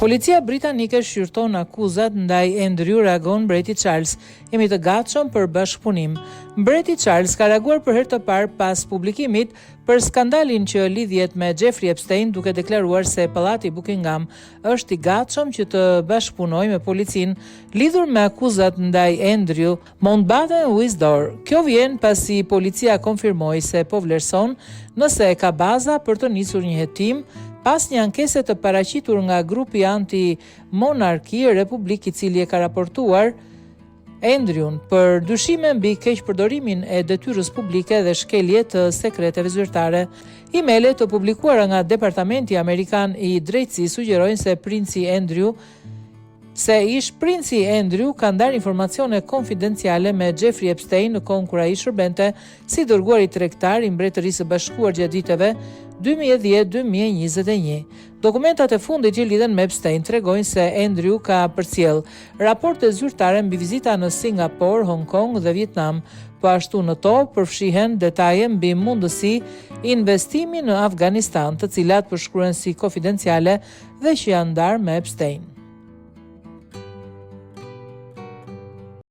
Policia britanike shqyrton akuzat ndaj Andrew, reagon mbreti Charles. Jemi të gatshëm për bashkëpunim. Mbreti Charles ka reaguar për herë të parë pas publikimit për skandalin që lidhjet me Jeffrey Epstein, duke deklaruar se Pallati Buckingham është i gatshëm që të bashkëpunojë me policinë lidhur me akuzat ndaj Andrew Mountbatten-Windsor. Kjo vjen pasi policia konfirmoi se po vlerëson nëse ka baza për të nisur një hetim pas një ankese të paraqitur nga grupi anti-monarki Republik, i cili e ka raportuar Andrewn për dyshime mbi keqpërdorimin e detyrës publike dhe shkelje të sekreteve zyrtare. Emaile të publikuara nga Departamenti Amerikan i Drejtësisë sugjerojnë se princi Andrew ka ndarë informacione konfidenciale me Jeffrey Epstein në kohën kur ai shërbente si dërguari tregtar i Mbretërisë së Bashkuar gjatë viteve 2010-2021. Dokumentat e fundit që lidhen me Epstein tregojnë se Andrew ka përcjell raporte zyrtare mbi vizita në Singapore, Hong Kong dhe Vietnam. Po ashtu në to përfshihen detaje mbi mundësi investimi në Afganistan, të cilat përshkruhen si konfidenciale dhe që janë ndarë me Epstein.